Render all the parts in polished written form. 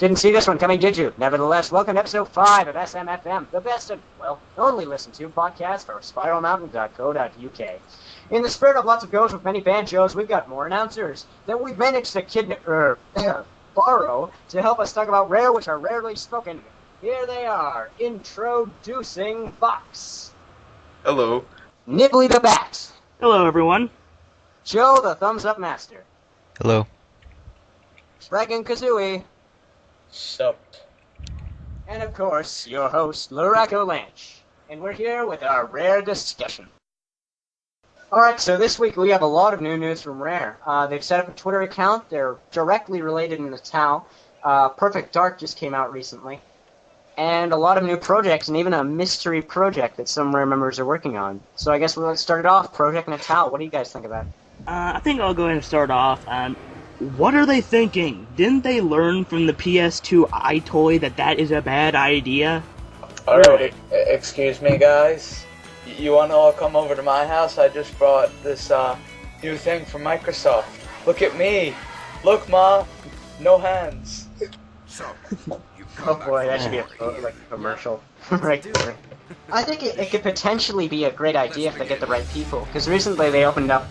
Didn't see this one coming, did you? Nevertheless, welcome to episode 5 of SMFM, the best and, well, only listened to podcast for spiralmountain.co.uk. In the spirit of lots of goes with many banjos, we've got more announcers that we've managed to borrow to help us talk about Rare, which are rarely spoken. Here they are, introducing Fox. Hello. Nibbly the Bat. Hello, everyone. Joe the Thumbs Up Master. Hello. Spraggin' Kazooie. Sup. And of course, your host, Lurako Lanch. And we're here with our Rare discussion. Alright, so this week we have a lot of new news from Rare. They've set up a Twitter account. They're directly related in Natal. Perfect Dark just came out recently. And a lot of new projects, and even a mystery project that some Rare members are working on. So I guess we'll start it off. Project Natal. What do you guys think about it? I think I'll go ahead and start off. What are they thinking? Didn't they learn from the PS2 iToy that is a bad idea? Alright, excuse me guys. You wanna all come over to my house? I just brought this new thing from Microsoft. Look at me! Look, Ma! No hands! Oh boy, that should be a commercial right there. I think it could potentially be a great idea if they get the right people, because recently they opened up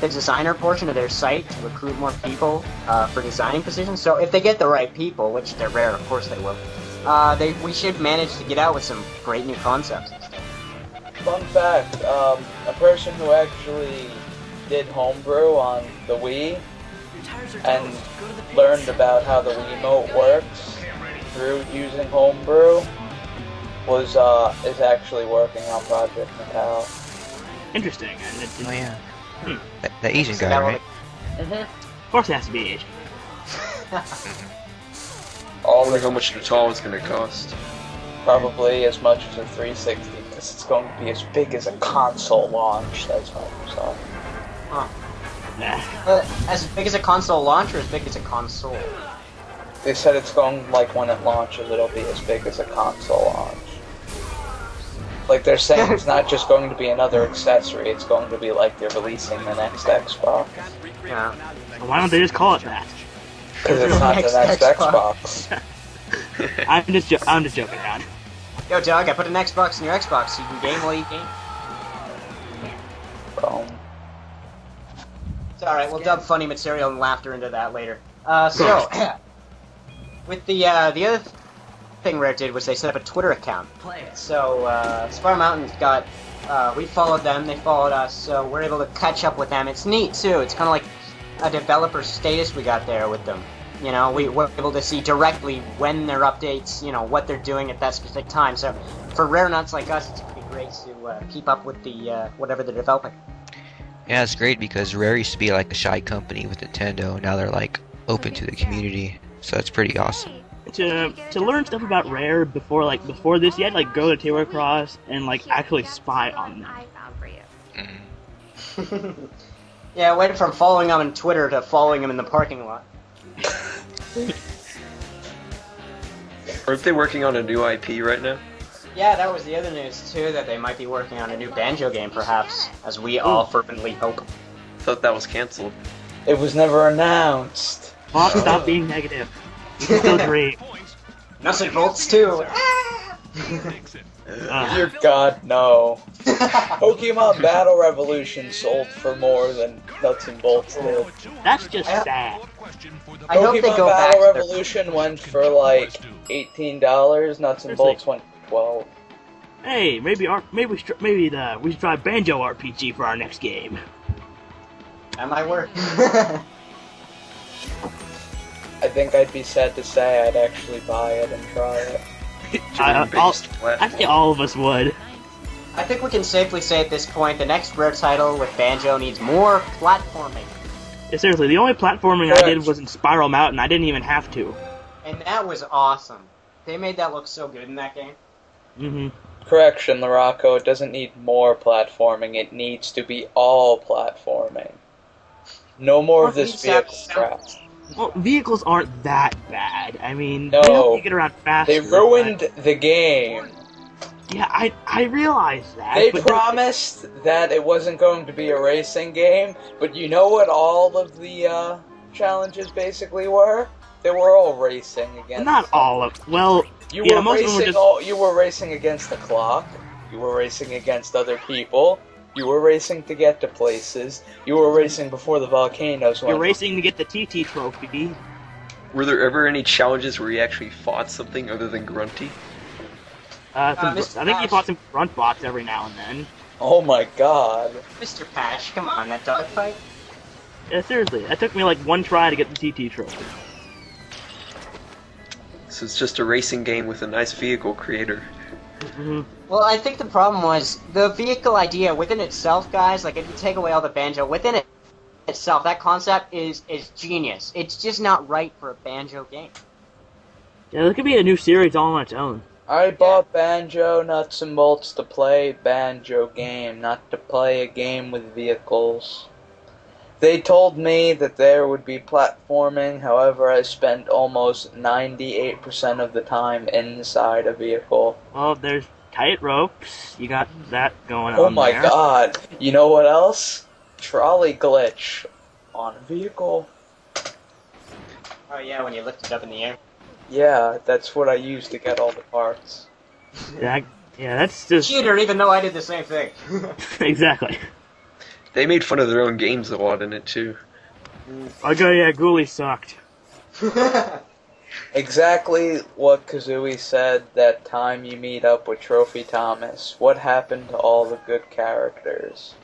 the designer portion of their site to recruit more people for designing positions. So if they get the right people, which they're rare, of course they will, we should manage to get out with some great new concepts and stuff. Fun fact, a person who actually did homebrew on the Wii and learned about how the Wiimote works through using homebrew is actually working on Project Natal. Interesting. Oh yeah. The Asian guy, right? Of course it has to be Asian. I wonder how much Natal is going to cost. Probably as much as a 360, because it's going to be as big as a console launch. That's Microsoft. Huh. Nah. As big as a console launch or as big as a console? They said it's going, like, when it launches, it'll be as big as a console launch. Like, they're saying it's not just going to be another accessory, it's going to be like they're releasing the next Xbox. Yeah. Why don't they just call it that? Because it's not the next Xbox. I'm just joking around. Yo, Doug, I put an Xbox in your Xbox so you can game while you game. Boom. It's alright, we'll dub funny material and laughter into that later. With the other thing Rare did was they set up a Twitter account. So, Spiral Mountain's got, we followed them, they followed us, so we're able to catch up with them. It's neat, too. It's kind of like a developer status we got there with them. You know, we were able to see directly when their updates, you know, what they're doing at that specific time. So, for Rare nuts like us, it's pretty great to keep up with the, whatever they're developing. Yeah, it's great because Rare used to be like a shy company with Nintendo. Now they're like open to the community, so it's pretty awesome. To learn stuff about Rare before this, you had to like go to Taylor Cross and like actually spy on them. Yeah, I went from following them on Twitter to following them in the parking lot. Aren't they working on a new IP right now? Yeah, that was the other news too, that they might be working on a new Banjo game perhaps, as we all fervently hope. I thought that was cancelled. It was never announced. Fox, stop being negative. You can still dream. Nuts and bolts too! Dear God, no. Pokemon Battle Revolution sold for more than Nuts and Bolts did. That's just sad. I hope they Pokemon go back Battle to their... Revolution went for like $18. Nuts and Bolts went $12. Hey, maybe we should try Banjo RPG for our next game. That might work. I think I'd be sad to say I'd actually buy it and try it. I think all of us would. I think we can safely say at this point the next Rare title with Banjo needs more platforming. Yeah, seriously, the only platforming I did was in Spiral Mountain. I didn't even have to. And that was awesome. They made that look so good in that game. Mm-hmm. Correction, Laraco, it doesn't need more platforming, it needs to be all platforming. No more of this vehicle crap. Well, vehicles aren't that bad. I mean, No, they help you get around faster. They ruined the game. Yeah, I realize that. They but promised that it wasn't going to be a racing game, but you know what all of the challenges basically were? They were all racing against. Not all of. Well, You yeah, were most of them were racing. just. You were racing against the clock. You were racing against other people. You were racing to get to places. You were racing before the volcanoes went. You're racing to get the TT trophy. Were there ever any challenges where you actually fought something other than Grunty? I think he fought some grunt bots every now and then. Oh my god. Mr. Patch, come on, that dogfight. Yeah, seriously, that took me like one try to get the TT trophy. So it's just a racing game with a nice vehicle creator. Mm-hmm. Well, I think the problem was the vehicle idea within itself, guys. Like, if you take away all the Banjo, within it itself, that concept is genius. It's just not right for a Banjo game. Yeah, there could be a new series all on its own. I bought Banjo nuts and bolts to play Banjo game, not to play a game with vehicles. They told me that there would be platforming, however I spent almost 98% of the time inside a vehicle. Well, there's tight ropes. You got that going Oh on my there. god. You know what else? Trolley glitch on a vehicle. Oh yeah, when you lift it up in the air. Yeah, that's what I used to get all the parts. Yeah, that's just... Cheater, even though I did the same thing. Exactly. They made fun of their own games a lot in it too. Okay, yeah, Ghoulie sucked. Exactly what Kazooie said that time you meet up with Trophy Thomas. What happened to all the good characters?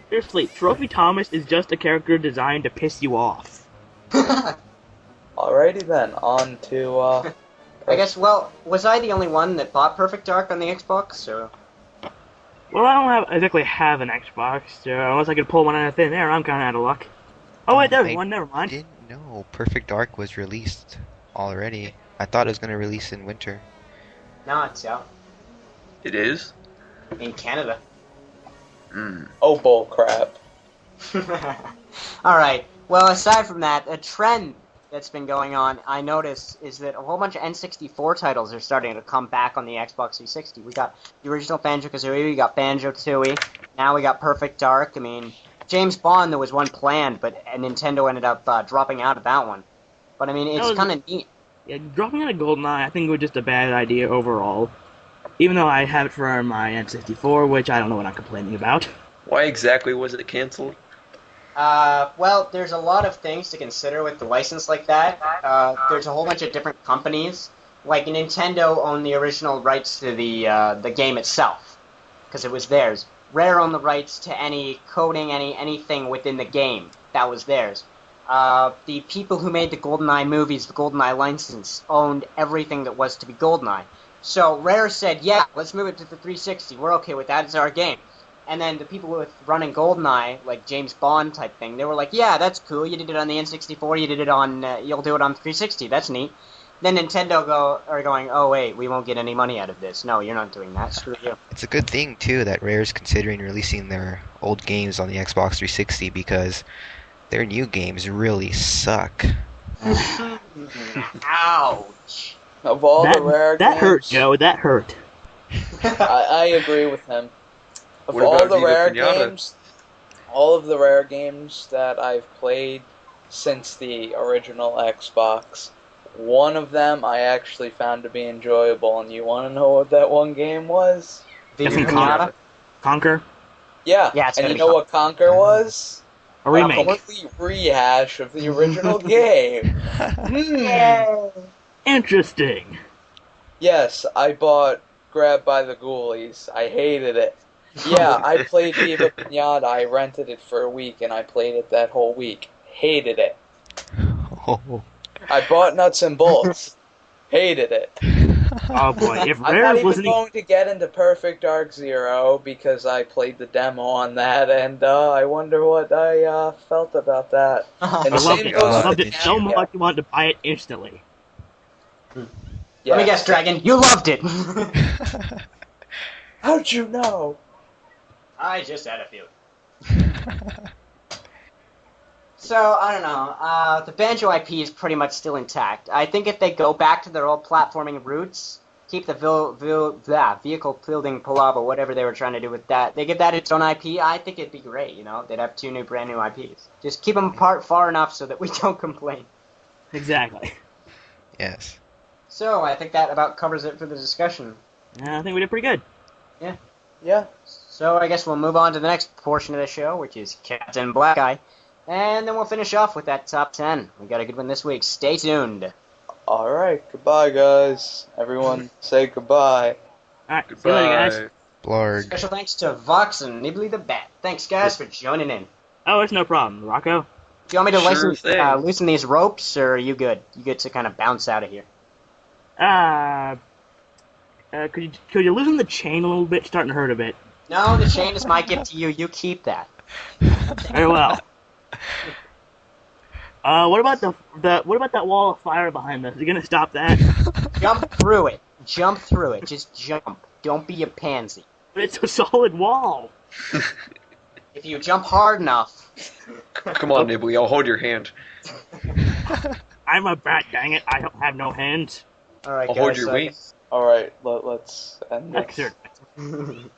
Seriously, Trophy Thomas is just a character designed to piss you off. Alrighty then, on to, I guess, well, was I the only one that bought Perfect Dark on the Xbox, or... Well, I don't exactly have an Xbox, so unless I could pull one out of thin air, I'm kinda out of luck. Oh wait, there's one, never I mind. didn't know Perfect Dark was released already. I thought it was going to release in winter. No, it's out. It is? In Canada. oh bull crap. Alright, well, aside from that, a trend that's been going on, I noticed, is that a whole bunch of N64 titles are starting to come back on the Xbox 360. We got the original Banjo-Kazooie, we got Banjo-Tooie, now we got Perfect Dark. I mean, James Bond, there was one planned, but Nintendo ended up dropping out of that one. But I mean, it's kind of neat. Yeah, dropping out of GoldenEye, I think was just a bad idea overall. Even though I have it for my N64, which I don't know what I'm complaining about. Why exactly was it canceled? Well, there's a lot of things to consider with the license like that. There's a whole bunch of different companies. Like, Nintendo owned the original rights to the game itself, because it was theirs. Rare owned the rights to any coding, anything within the game. That was theirs. The people who made the GoldenEye movies, the GoldenEye license, owned everything that was to be GoldenEye. So Rare said, yeah, let's move it to the 360. We're okay with that. It's our game. And then the people with running GoldenEye, like James Bond type thing, they were like, yeah, that's cool. You did it on the N64. You did it on, you'll do it on 360. That's neat. Then Nintendo are going, oh wait, we won't get any money out of this. No, you're not doing that. Screw you. It's a good thing, too, that Rare's considering releasing their old games on the Xbox 360 because their new games really suck. Ouch. Of all the Rare that games... hurt, Joe. That hurt. I agree with him. Of What all about the Viva Rare Pinata? games, all of the Rare games that I've played since the original Xbox, one of them I actually found to be enjoyable, and you want to know what that one game was? Viva Definitely Pinata? Conquer? Yeah, Yeah, it's and gotta you be know what Conquer was? A remake. A complete rehash of the original game. Interesting. Yes, I bought Grabbed by the Ghoulies. I hated it. Yeah, I played Viva Pinata. I rented it for a week, and I played it that whole week. Hated it. Oh. I bought Nuts and Bolts. Hated it. Oh boy, if I'm not Rare even wasn't... going to get into Perfect Dark Zero because I played the demo on that, and I wonder what I felt about that. And I the loved same it. goes I for loved it so Banjo. much you wanted to buy it instantly. Yeah. Let me guess, Dragon, you loved it! How'd you know? I just had a feeling. So, I don't know. The Banjo IP is pretty much still intact. I think if they go back to their old platforming roots, keep the vehicle building palava, whatever they were trying to do with that, they give that its own IP, I think it'd be great, you know? They'd have two brand new IPs. Just keep them apart far enough so that we don't complain. Exactly. Yes. So, I think that about covers it for the discussion. I think we did pretty good. Yeah. So, I guess we'll move on to the next portion of the show, which is Captain Blackeye. And then we'll finish off with that top 10. We got a good one this week. Stay tuned. Alright, goodbye, guys. Everyone, say goodbye. Alright, see you later, guys. Goodbye. Blarg. Special thanks to Vox and Nibbly the Bat. Thanks, guys, for joining in. Oh, it's no problem. Rocco? Do you want me to Sure thing. loosen these ropes, or are you good? You good to kind of bounce out of here? Could you loosen the chain a little bit? It's starting to hurt a bit. No, the chain is my gift to you. You keep that. Very well. What about that wall of fire behind us? Are you gonna stop that? Jump through it. Jump through it. Just jump. Don't be a pansy. But it's a solid wall. If you jump hard enough. Come on, Nibbly, I'll hold your hand. I'm a bat, dang it. I don't have no hands. All right, I'll guys. hold your so I wing. guess- Alright, let's end this. Excellent.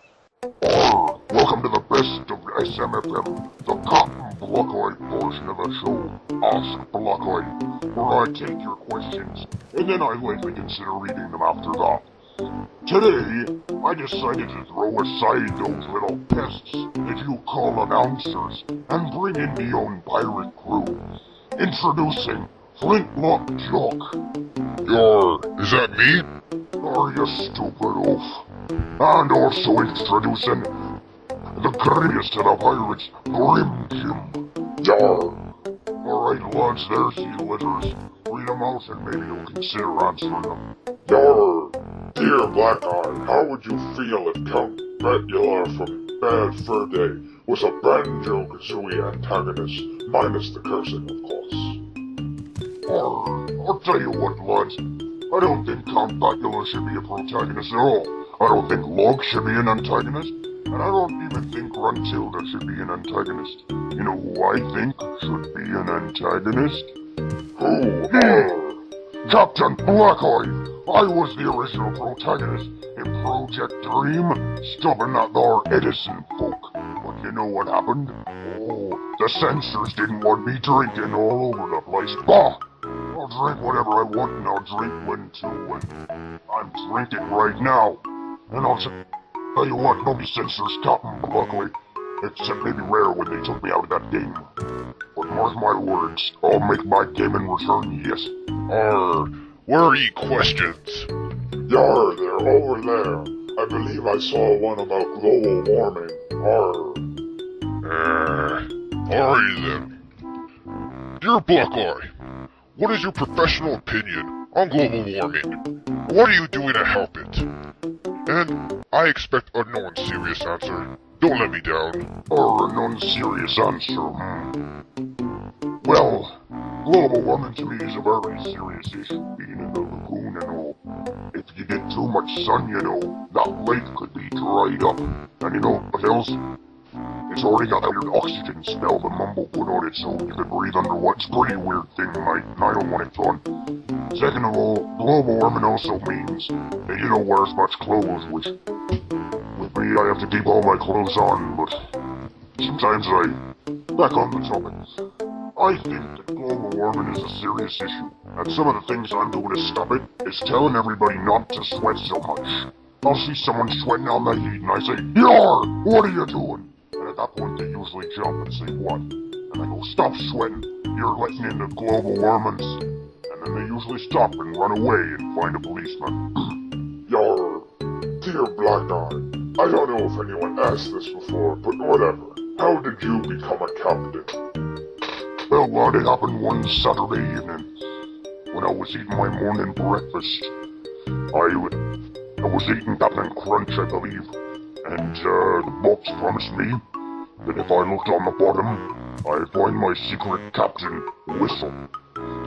Welcome to the best of SMFM, the Cotton Blackeye portion of the show, Ask Blackeye, where I take your questions, and then I lightly consider reading them after that. Today, I decided to throw aside those little pests that you call announcers, and bring in the own pirate crew. Introducing Flintlock Jock. Is that me? Are you stupid oaf? And also introducing the greatest of the pirates, Grim Jim. Yar. Alright, lads, there's the letters. Read them out and maybe you'll consider answering them. Yar. Dear Blackeye, how would you feel if Count Dracula from Bad Fur Day was a Banjo Kazooie antagonist, minus the cursing, of course? I'll tell you what, lads. I don't think Count Dracula should be a protagonist at all. I don't think Log should be an antagonist. And I don't even think Gruntilda should be an antagonist. You know who I think should be an antagonist? Who? Captain Blackeye! I was the original protagonist in Project Dream, stopping that there Edison folk. But you know what happened? Oh, the censors didn't want me drinking all over the place. Bah! I'll drink whatever I want and I'll drink when to, and I'm drinking right now. And I'll tell you what, nobody censors Captain Blackeye, except maybe Rare when they took me out of that game. But mark my words, I'll make my game in return, yes. Where are ye questions? Yar, they're over there. I believe I saw one about global warming. Alrighty then. Dear Blackeye, what is your professional opinion on global warming? What are you doing to help it? And I expect a non-serious answer. Don't let me down. Or a non-serious answer, Well, global warming to me is a very serious issue, being in the lagoon and all. If you get too much sun, you know, that lake could be dried up. And you know what else? It's already got that weird oxygen smell the mumble put on it, so you can breathe underwater. It's a pretty weird thing, mate, and I don't want it done. Second of all, global warming also means that you don't wear as much clothes, which, with me, I have to keep all my clothes on, but sometimes back on the topic. I think that global warming is a serious issue, and some of the things I'm doing to stop it is telling everybody not to sweat so much. I'll see someone sweating on the heat, and I say, Yar! What are you doing? And at that point, they usually jump and say, what? And I go, stop sweating. You're letting in the global warmings. And then they usually stop and run away and find a policeman. Yar. Dear Blackeye, I don't know if anyone asked this before, but whatever. How did you become a captain? Well, it happened one Saturday evening, when I was eating my morning breakfast. I was eating Captain Crunch, I believe, and the box promised me that if I looked on the bottom, I'd find my secret captain whistle.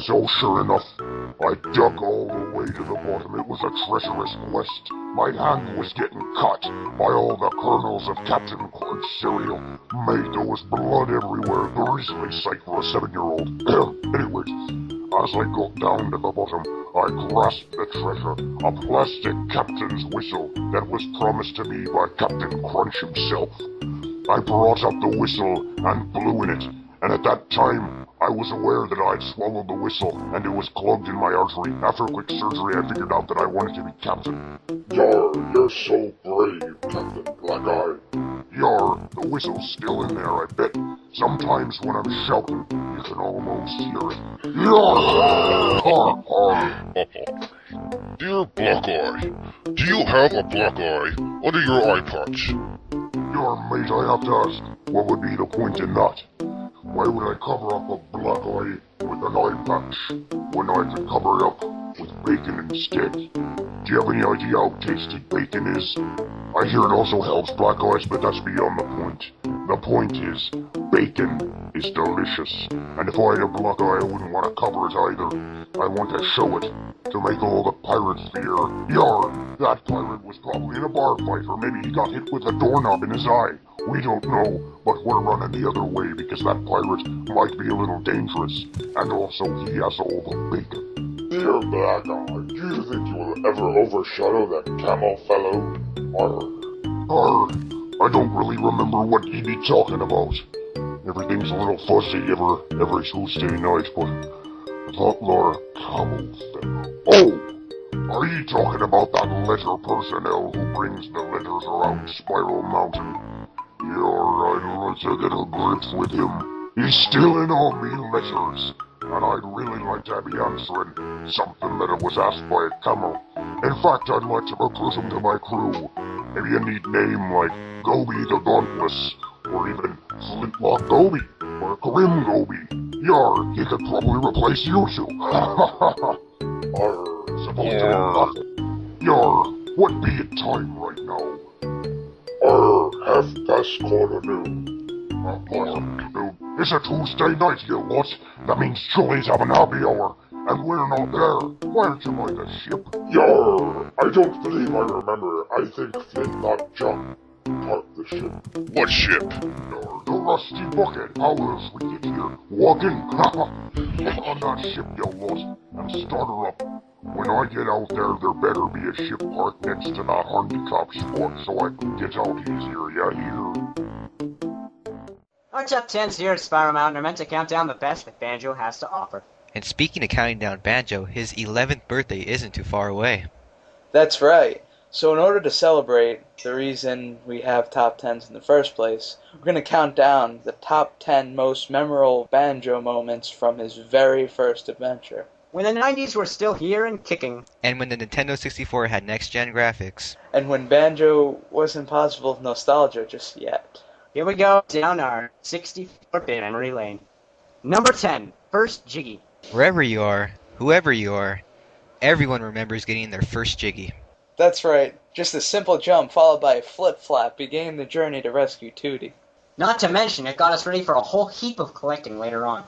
So sure enough, I dug all the way to the bottom. It was a treacherous quest. My hand was getting cut by all the kernels of Captain Crunch cereal. Mate, there was blood everywhere. Grisly sight for a 7-year-old. Anyways, as I got down to the bottom, I grasped the treasure, a plastic captain's whistle that was promised to me by Captain Crunch himself. I brought up the whistle and blew in it, and at that time, I was aware that I'd swallowed the whistle, and it was plugged in my artery. After a quick surgery, I figured out that I wanted to be captain. Yar, you're so brave, Captain Blackeye. Yar, the whistle's still in there, I bet. Sometimes when I'm shouting, you can almost hear it. Yar! Har, har. Dear Blackeye, do you have a black eye under your eye patch? Yar, mate, I have to ask, what would be the point in that? Why would I cover up a black eye with an eye patch when I could cover it up with bacon instead? Do you have any idea how tasty bacon is? I hear it also helps black eyes, but that's beyond the point. The point is, bacon is delicious, and if I had a black eye, I wouldn't want to cover it either. I want to show it, to make all the pirates fear. Yar! That pirate was probably in a bar fight, or maybe he got hit with a doorknob in his eye. We don't know, but we're running the other way because that pirate might be a little dangerous, and also he has all the bacon. Dear Blackeye, do you think you will ever overshadow that camel fellow? Arr, I don't really remember what he'd be talking about. Everything's a little fuzzy every Tuesday night, but I thought Laura camel fellow. Oh! Are you talking about that letter personnel who brings the letters around Spiral Mountain? I'd like to get a grip with him. He's stealing all me letters, and I'd really like to be answering something that was asked by a camel. In fact, I'd like to recruit him to my crew. Maybe a neat name like Gobi the Dauntless, or even Flintlock Gobi, or Grim Gobi. Yar, he could probably replace you two. Supposed to be nothing. Yar, what be it time right now? 1:30. It's a Tuesday night, you lot. That means Chili's having happy hour, and we're not there. Why aren't you by the ship? Yar! I don't believe I remember. I think Flintlock Jock parked the ship. What ship? Yar, the Rusty Bucket. How else we get here? Walking? On that ship, you lot, and start her up. When I get out there better be a ship parked next to that handicap spot so I can get out easier, you hear? Our top 10s here at Spiral Mountain are meant to count down the best that Banjo has to offer. And speaking of counting down Banjo, his 11th birthday isn't too far away. That's right. So in order to celebrate the reason we have top 10s in the first place, we're going to count down the top 10 most memorable Banjo moments from his very first adventure. When the 90s were still here and kicking. And when the Nintendo 64 had next-gen graphics. And when Banjo wasn't possible with nostalgia just yet. Here we go, down our 64-bit memory lane. Number 10, first Giggy. Wherever you are, whoever you are, everyone remembers getting their first Giggy. That's right. Just a simple jump followed by a flip-flap began the journey to rescue Tootie. Not to mention, it got us ready for a whole heap of collecting later on.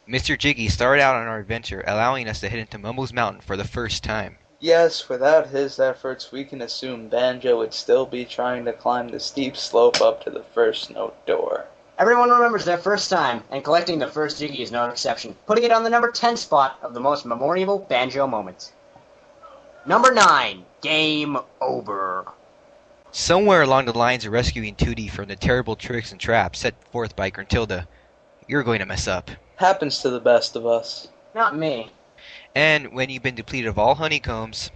Mr. Giggy started out on our adventure, allowing us to head into Mumbo's Mountain for the first time. Yes, without his efforts, we can assume Banjo would still be trying to climb the steep slope up to the first note door. Everyone remembers their first time, and collecting the first Giggy is no exception, putting it on the number 10 spot of the most memorable Banjo moments. Number 9, Game Over. Somewhere along the lines of rescuing Tootie from the terrible tricks and traps set forth by Gruntilda, you're going to mess up. Happens to the best of us. Not me. And when you've been depleted of all honeycombs,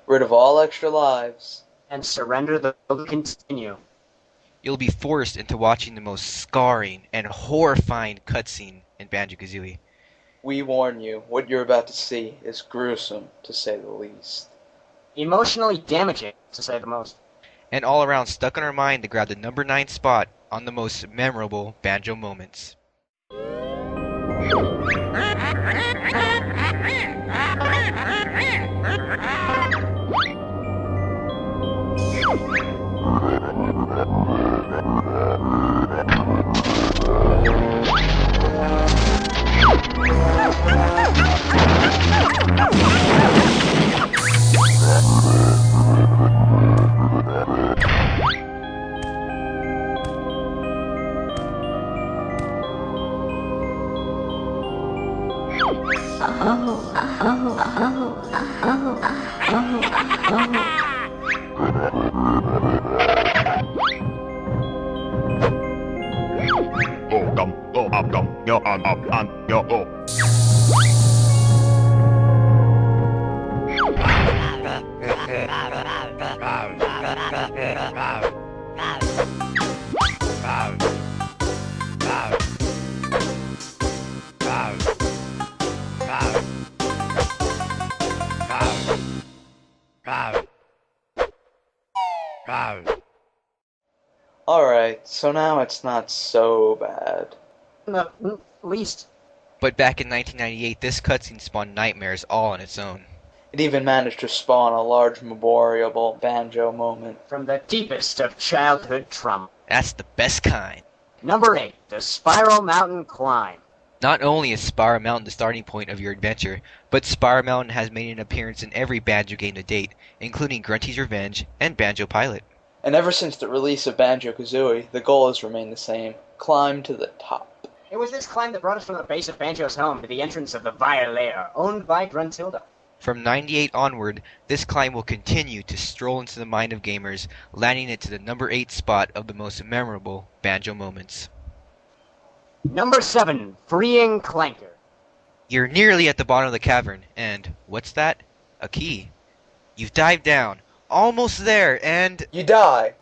rid of all extra lives, and surrender the will continue, you'll be forced into watching the most scarring and horrifying cutscene in Banjo-Kazooie. We warn you, what you're about to see is gruesome, to say the least. Emotionally damaging, to say the most. And all around stuck in our mind to grab the number 9 spot on the most memorable Banjo moments. oh, come, oh, up, come, yo, on, yo, oh. Alright, so now it's not so bad. No, at least. But back in 1998, this cutscene spawned nightmares all on its own. It even managed to spawn a large memorable Banjo moment. From the deepest of childhood trauma. That's the best kind. Number 8, the Spiral Mountain Climb. Not only is Spiral Mountain the starting point of your adventure, but Spiral Mountain has made an appearance in every Banjo game to date, including Grunty's Revenge and Banjo Pilot. And ever since the release of Banjo-Kazooie, the goal has remained the same: climb to the top. It was this climb that brought us from the base of Banjo's home to the entrance of the Vile Lair, owned by Gruntilda. From 98 onward, this climb will continue to stroll into the mind of gamers, landing it to the number 8 spot of the most memorable Banjo moments. Number 7, Freeing Clanker. You're nearly at the bottom of the cavern, and what's that? A key. You've dived down, almost there, and You die!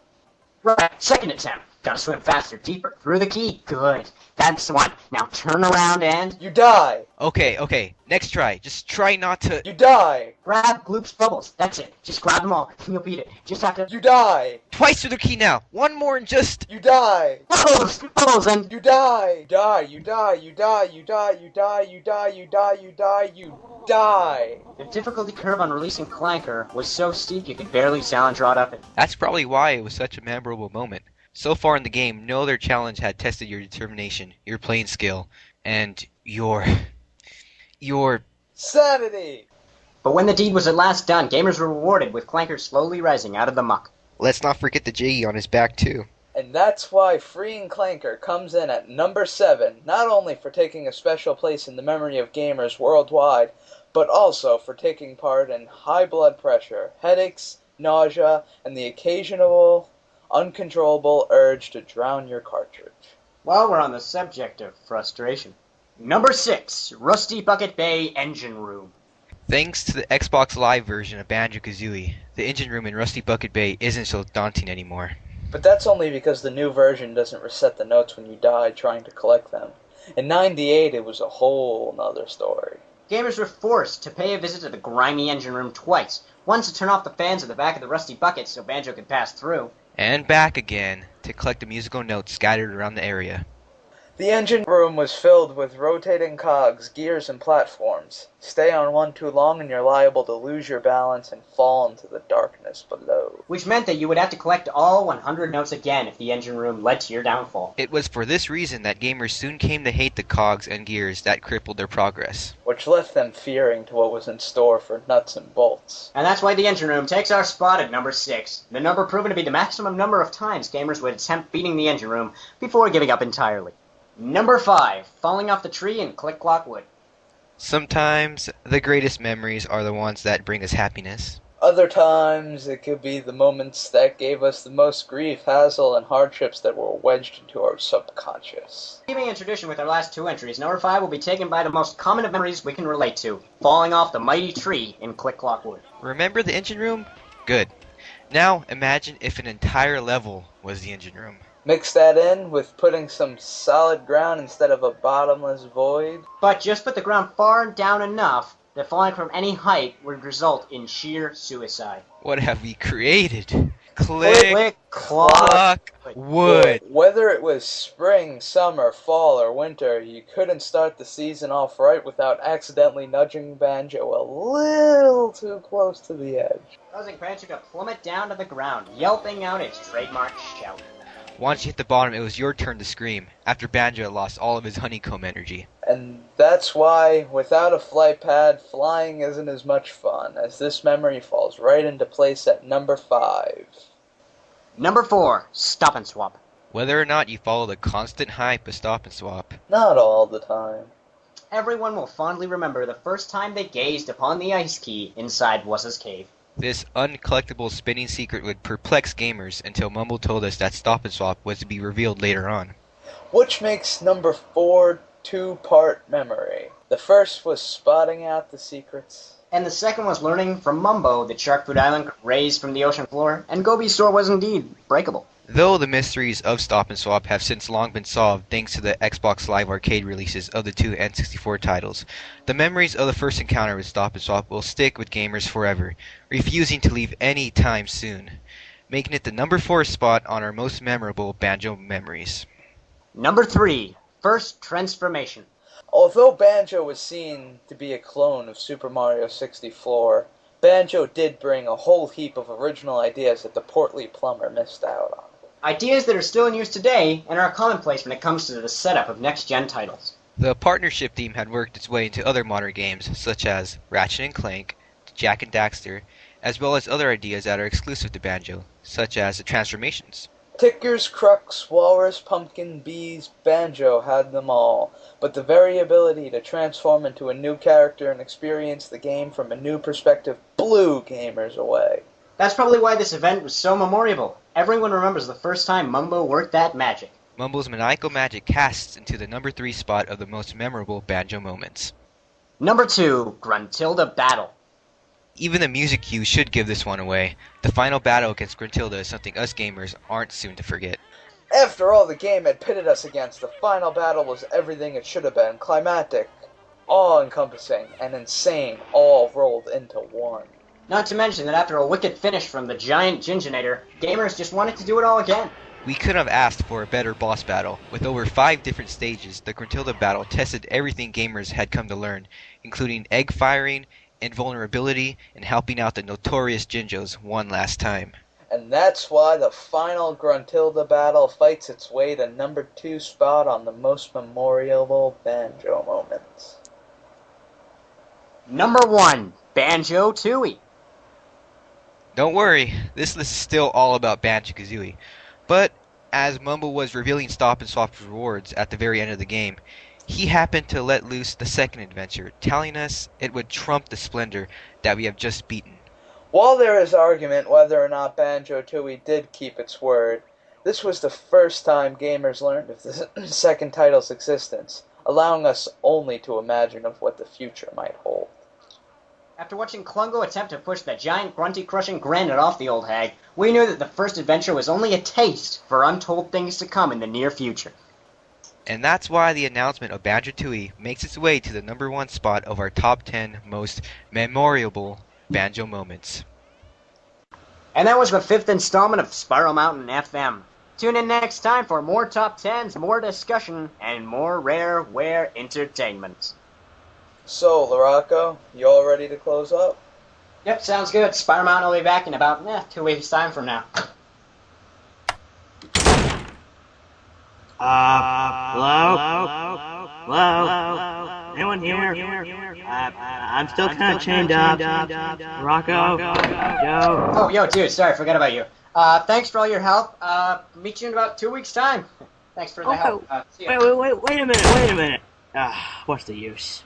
Right, second attempt. Gotta swim faster, deeper, through the key. Good. That's the one. Now turn around and... You die! Okay, next try. Just try not to... You die! Grab Gloop's bubbles. That's it. Just grab them all. You'll beat it. Just have to... You die! Twice through the key now. One more and just... You die! Bubbles, and... You die! You die! You die! You die! You die! You die! You die! You die! You die! The difficulty curve on releasing Clanker was so steep you could barely sail and draw it up it. That's probably why it was such a memorable moment. So far in the game, no other challenge had tested your determination, your playing skill, and your... Sanity! But when the deed was at last done, gamers were rewarded with Clanker slowly rising out of the muck. Let's not forget the Giggy on his back, too. And that's why Freeing Clanker comes in at number 7, not only for taking a special place in the memory of gamers worldwide, but also for taking part in high blood pressure, headaches, nausea, and the occasional uncontrollable urge to drown your cartridge. While we're on the subject of frustration. Number 6, Rusty Bucket Bay Engine Room. Thanks to the Xbox Live version of Banjo-Kazooie, the engine room in Rusty Bucket Bay isn't so daunting anymore. But that's only because the new version doesn't reset the notes when you die trying to collect them. In 98, it was a whole nother story. Gamers were forced to pay a visit to the grimy engine room twice. Once to turn off the fans at the back of the rusty bucket so Banjo could pass through. And back again to collect the musical notes scattered around the area. The engine room was filled with rotating cogs, gears, and platforms. Stay on one too long and you're liable to lose your balance and fall into the darkness below. Which meant that you would have to collect all 100 notes again if the engine room led to your downfall. It was for this reason that gamers soon came to hate the cogs and gears that crippled their progress. Which left them fearing to what was in store for nuts and bolts. And that's why the engine room takes our spot at number 6. The number proven to be the maximum number of times gamers would attempt beating the engine room before giving up entirely. Number 5, falling off the tree in Click Clock Wood. Sometimes the greatest memories are the ones that bring us happiness. Other times, it could be the moments that gave us the most grief, hassle, and hardships that were wedged into our subconscious. Keeping in tradition with our last 2 entries, number 5 will be taken by the most common of memories we can relate to, falling off the mighty tree in Click Clock Wood. Remember the engine room? Good. Now imagine if an entire level was the engine room. Mix that in with putting some solid ground instead of a bottomless void. But just put the ground far down enough that falling from any height would result in sheer suicide. What have we created? Click, clock, wood. Whether it was spring, summer, fall, or winter, you couldn't start the season off right without accidentally nudging Banjo a little too close to the edge. Causing Banjo to plummet down to the ground, yelping out its trademark shout. Once you hit the bottom, it was your turn to scream, after Banjo had lost all of his honeycomb energy. And that's why, without a flight pad, flying isn't as much fun, as this memory falls right into place at number 5. Number 4, Stop and Swap. Whether or not you follow the constant hype of Stop and Swap. Not all the time. Everyone will fondly remember the first time they gazed upon the ice key inside Wuss's cave. This uncollectible spinning secret would perplex gamers until Mumble told us that Stop and Swap was to be revealed later on. which makes number 4 two-part memory. The first was spotting out the secrets. And the second was learning from Mumbo that Shark Food Island could raise from the ocean floor, and Gobi's store was indeed breakable. Though the mysteries of Stop and Swap have since long been solved thanks to the Xbox Live Arcade releases of the two N64 titles, the memories of the first encounter with Stop and Swap will stick with gamers forever, refusing to leave any time soon, making it the number 4 spot on our most memorable Banjo memories. Number 3, First Transformation. Although Banjo was seen to be a clone of Super Mario 64, Banjo did bring a whole heap of original ideas that the portly plumber missed out on. Ideas that are still in use today and are commonplace when it comes to the setup of next-gen titles. The partnership theme had worked its way into other modern games, such as Ratchet & Clank, Jak and Daxter, as well as other ideas that are exclusive to Banjo, such as the transformations. Tickers, Crux, Walrus, Pumpkin, Bees, Banjo had them all, but the very ability to transform into a new character and experience the game from a new perspective blew gamers away. That's probably why this event was so memorable. Everyone remembers the first time Mumbo worked that magic. Mumbo's maniacal magic casts into the number 3 spot of the most memorable Banjo moments. Number 2, Gruntilda Battle. Even the music cue should give this one away. The final battle against Gruntilda is something us gamers aren't soon to forget. After all the game had pitted us against, the final battle was everything it should have been. Climactic, awe-encompassing, and insane, all rolled into one. Not to mention that after a wicked finish from the giant Ginginator, gamers just wanted to do it all again. We couldn't have asked for a better boss battle. With over 5 different stages, the Gruntilda battle tested everything gamers had come to learn, including egg firing, invulnerability, and helping out the notorious Jinjos one last time. And that's why the final Gruntilda battle fights its way to number 2 spot on the most memorable Banjo moments. Number 1, Banjo-Tooie. Don't worry, this list is still all about Banjo-Kazooie. But as Mumbo was revealing Stop and Swap's rewards at the very end of the game, he happened to let loose the second adventure, telling us it would trump the splendor that we have just beaten. While there is argument whether or not Banjo-Tooie did keep its word, this was the first time gamers learned of the second title's existence, allowing us only to imagine of what the future might hold. After watching Klungo attempt to push the giant grunty-crushing granite off the old hag, we knew that the first adventure was only a taste for untold things to come in the near future. And that's why the announcement of Banjo-Tooie makes its way to the number 1 spot of our top 10 most memorable Banjo moments. And that was the 5th installment of Spiral Mountain FM. Tune in next time for more top 10s, more discussion, and more rareware entertainment. So, Laraco, you all ready to close up? Yep, sounds good. Spiral Mountain will be back in about 2 weeks' time from now. Hello? Anyone here? I'm still kind of chained up. Rocco? Joe? Oh, yo, dude, sorry, forgot about you. Thanks for all your help. Meet you in about 2 weeks' time. Thanks for the help. See ya. Wait a minute. What's the use?